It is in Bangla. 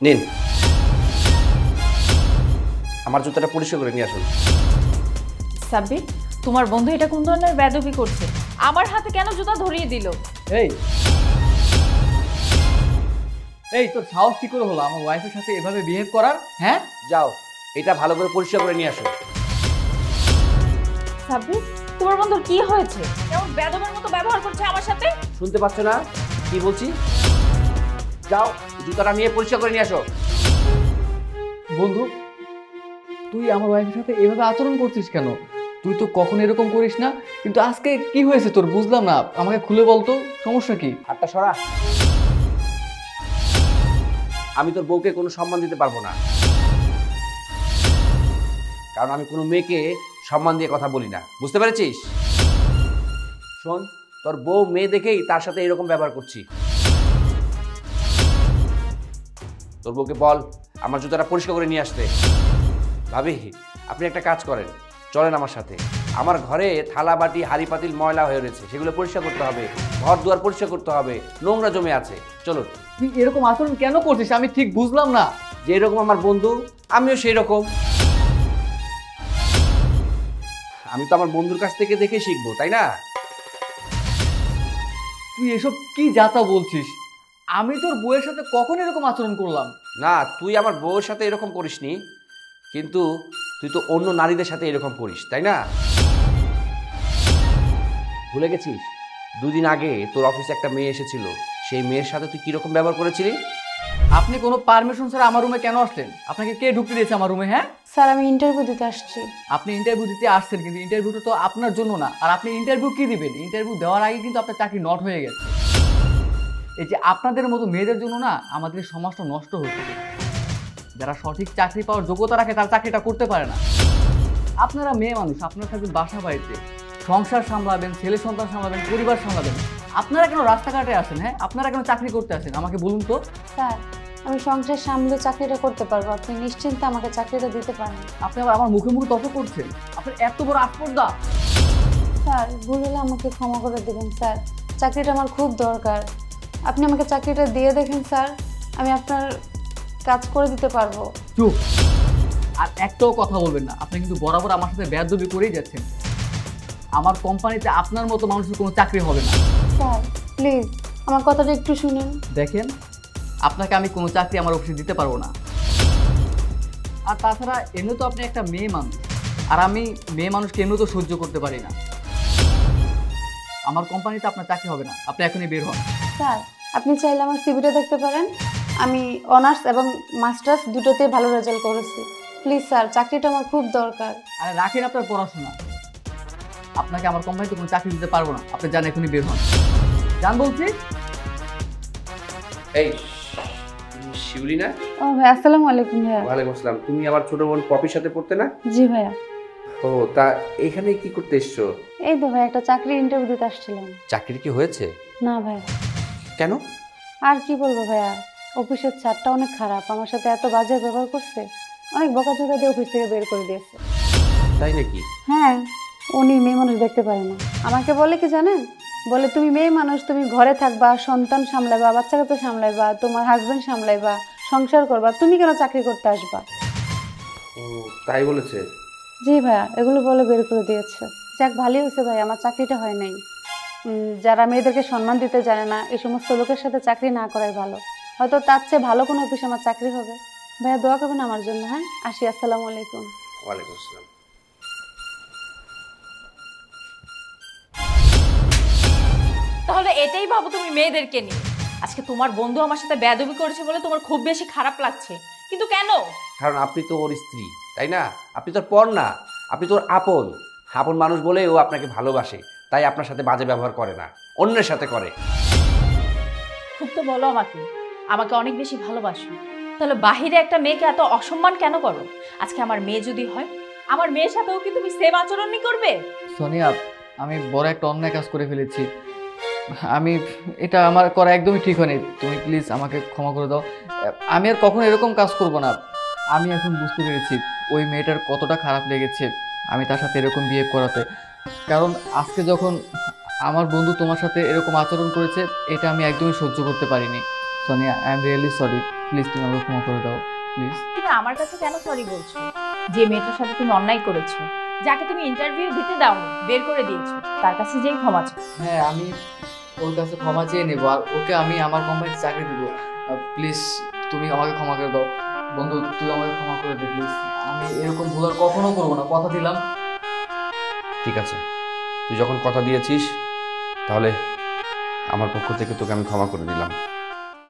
নিন, আমার জুতাটা পরিষ্কার করে নিয়ে আসুন। সাব্বির, তোমার বন্ধু এটা কোন ধরনের বেয়াদবি করছে? আমার হাতে কেন জুতা ধরিয়ে দিল? এই এই তোর সাহস কি করে হলো আমার ওয়াইফের সাথে এভাবে বিহেভ করার? হ্যাঁ, যাও, এটা ভালো করে পরিষ্কার করে নিয়ে আসো। সাব্বির, তোমার বন্ধুর কি হয়েছে? কেমন বেয়াদবের মতো ব্যবহার করছে আমার সাথে? শুনতে পাচ্ছ না কি বলছি? যাও, জুতাটা নিয়ে পরিষ্কার করে নিয়ে আসো। বন্ধু, তুই আমার ওয়াইফের সাথে এভাবে আচরণ করছিস কেন? তুই তো কখনো এরকম করিস না, কিন্তু আজকে কি হয়েছে তোর বুঝলাম না। আমাকে খুলে বলতো, সমস্যা কি? হাতটা সরা। আমি তোর বউকে কোনো সম্মান দিতে পারবো না, কারণ আমি কোনো মেয়েকে সম্মান দিয়ে কথা বলি না, বুঝতে পেরেছিস? শোন, তোর বউ মেয়ে দেখেই তার সাথে এরকম ব্যবহার করছি। তোর বউকে বল আমার জুতাটা পরিষ্কার করে নিয়ে আসতে। ভাবি, আপনি একটা কাজ করেন, চলেন আমার সাথে। আমার ঘরে থালা বাটি হাঁড়ি পাতিল ময়লা হয়ে রয়েছে, সেগুলো পরিষ্কার করতে হবে, ঘর দুয়ার পরিষ্কার করতে হবে, নোংরা জমে আছে। চলুন। তুই এরকম আচরণ কেন করছিস আমি ঠিক বুঝলাম না। যে রকম আমার বন্ধু, আমিও সেই রকম। আমি তো আমার বন্ধুর কাছ থেকে দেখে শিখবো, তাই না? তুই এসব কি যাতা বলছিস? আমি তোর বউয়ের সাথে কখন এরকম আচরণ করলাম? না, তুই আমার বউয়ের সাথে এরকম করিসনি, কিন্তু তুই তো অন্য নারীদের সাথে এরকম করিস, তাই না? ভুলে গেছিস দুদিন আগে তোর অফিসে একটা মেয়ে এসেছিল, সেই মেয়ের সাথে তুই কিরকম ব্যবহার করেছিলি? আপনি কোনো পারমিশন ছাড়া আমার রুমে কেন আসলেন? আপনাকে কে ঢুকতে দিয়েছে আমার রুমে? হ্যাঁ স্যার, আমি ইন্টারভিউ দিতে আসছি। আপনি ইন্টারভিউ দিতে আসছেন, কিন্তু ইন্টারভিউটা তো আপনার জন্য না। আর আপনি ইন্টারভিউ কি দিবেন? ইন্টারভিউ দেওয়ার আগে কিন্তু আপনার চাকরি নট হয়ে গেছে। এই যে আপনাদের মতো মেয়েদের জন্য না আমাদের সমাজটা নষ্ট হচ্ছে। যারা সঠিক চাকরি পাওয়ার যোগ্যতা রাখে তার চাকরিটা করতে পারে না। আপনারা মেয়ে মানুষ, আপনারা থাকবেন বাসা বাড়িতে, সংসার সামলাবেন, ছেলে সন্তান সামলাবেন, পরিবার সামলাবেন। আপনারা কেন রাস্তাঘাটে আসেন? হ্যাঁ, আপনারা কেন চাকরি করতে আসেন আমাকে বলুন তো। স্যার, আমি সংসার সামলে চাকরিটা করতে পারবো, আপনি নিশ্চিন্তে আমাকে চাকরিটা দিতে পারেন। আপনি আবার আমার মুখে মুখে তর্ক করছেন? আপনার এত বড় আস্পর্ধা! স্যার, ভুল হলে আমাকে ক্ষমা করে দেবেন স্যার, চাকরিটা আমার খুব দরকার। আপনি আমাকে চাকরিটা দিয়ে দেখেন স্যার, আমি আপনার কাজ করে দিতে পারবো। চুপ! আর একটাও কথা বলবেন না। আপনি কিন্তু বরাবর আমার সাথে বেয়াদবি করেই যাচ্ছেন। আমার কোম্পানিতে আপনার মতো মানুষের কোনো চাকরি হবে না। স্যার প্লিজ আমার কথাটা একটু শুনেন। দেখেন, আপনাকে আমি কোনো চাকরি আমার অফিসে দিতে পারবো না। আর তাছাড়া এমনি তো আপনি একটা মেয়ে মানুষ, আর আমি মেয়ে মানুষকে এমনি তো সহ্য করতে পারি না। আমার কোম্পানিতে আপনার চাকরি হবে না, আপনি এখনই বের হন। স্যার, আপনি চাইলে আমার সিভিটা দেখতে পারেন, আমি অনার্স এবং মাস্টার্স দুটোতেই ভালো রেজাল্ট করেছি। প্লিজ স্যার, চাকরিটা আমার খুব দরকার। আরে রাখেন আপনার পড়াশোনা, আপনাকে আমার কোম্পানিতে কোনো চাকরি দিতে পারবো না। আপনি যান, এখনই বের হন। যান বলছি। এই শিউলি না? ও ভাই, আসসালামু আলাইকুম ভাইয়া। ওয়ালাইকুম আসসালাম। তুমি আমার ছোট বোন পপির সাথে পড়তে না? জি ভাইয়া। ও, তা এখানে কি করতে এসছো? এই তো ভাই, একটা চাকরি ইন্টারভিউ দিতে আসছিলাম। চাকরি কি হয়েছে? না ভাইয়া। কেন? আর কি বলবো ভাইয়া, অফিসের ছাদটা অনেক খারাপ, আমার সাথে এত বাজে ব্যবহার করছে, অনেক বকাঝকা দিয়ে অফিস থেকে বের করে দিয়েছে। তাই নাকি? হ্যাঁ, উনি মেয়ে মানুষ দেখতে পারে না। আমাকে বলে কি জানেন, বলে তুমি মেয়ে মানুষ, তুমি ঘরে থাকবা, সন্তান সামলাইবা, বাচ্চা কাচ্চা সামলাইবা, তোমার হাজবেন্ড সামলাইবা, সংসার করবা, তুমি কেন চাকরি করতে আসবা? ও, তাই বলেছে? জি ভাইয়া, এগুলো বলে বের করে দিয়েছে। যাক, ভালোই হয়েছে ভাই, আমার চাকরিটা হয় নাই। যারা মেয়েদেরকে সম্মান দিতে জানে না, এই সমস্ত লোকের সাথে চাকরি না করাই ভালো। হয়তো তার চেয়ে ভালো কোনো অফিসে আমার চাকরি হবে। ভাইয়া দোয়া করবেন আমার জন্য। হ্যাঁ, আসি। আসসালামু আলাইকুম। ওয়ালাইকুম আসসালাম। তাহলে এটাই ভাবো তুমি মেয়েদেরকে নিয়ে। আজকে তোমার বন্ধু আমার সাথে বেয়াদবি করেছে বলে তোমার খুব বেশি খারাপ লাগছে, কিন্তু কেন? কারণ আপনি তো ওর স্ত্রী, তাই না? আপনি তোর পর না, আপনি তোর আপন। আপন মানুষ বলে ও আপনাকে ভালোবাসে, তাই আপনার সাথে বাজে ব্যবহার করে না, অন্যের সাথে করে। খুব তো বলো আমাকে, আমাকে অনেক বেশি ভালোবাসো, তাহলে বাহিরে একটা মেয়েকে এত অসম্মান কেন করো? আজকে আমার মেয়ে যদি হয়, আমার মেয়ের সাথেও কি তুমি সেম আচরণই করবে? সোনিয়া, আমি বড় একটা অন্যায় কাজ করে ফেলেছি। এটা আমার করা একদমই ঠিক হয়নি। তুমি প্লিজ আমাকে ক্ষমা করে দাও। আমি আর কখনো এরকম কাজ করব না। আমি এখন বুঝতে পেরেছি ওই মেয়েটার কতটা খারাপ লেগেছে আমি তার সাথে এরকম বিহেভ করাতে। কারণ আজকে যখন আমার বন্ধু তোমার সাথে এরকম আচরণ করেছে, এটা আমি একদমই সহ্য করতে পারিনি। Sony, I am really sorry. Please তুমি আমাকে ক্ষমা করে দাও প্লিজ। তুমি আমার কাছে কেন সরি বলছো? যে মেয়েটার সাথে তুমি অন্যায় করেছো, যাকে তুমি ইন্টারভিউ দিতে দাওনি, বের করে দিয়েছো, তার কাছে যেই ক্ষমা চাও। হ্যাঁ, আমি ওর কাছে ক্ষমা চেয়ে নেবো আর ওকে আমি আমার কোম্পানিতে চাকরি দিব। প্লিজ তুমি আমাকে ক্ষমা করে দাও বন্ধু, তুই আমাকে ক্ষমা করে দে প্লিজ। আমি এরকম ভুল আর কখনো করবো না, কথা দিলাম। ঠিক আছে, তুই যখন কথা দিয়েছিস তাহলে আমার পক্ষ থেকে তোকে আমি ক্ষমা করে দিলাম।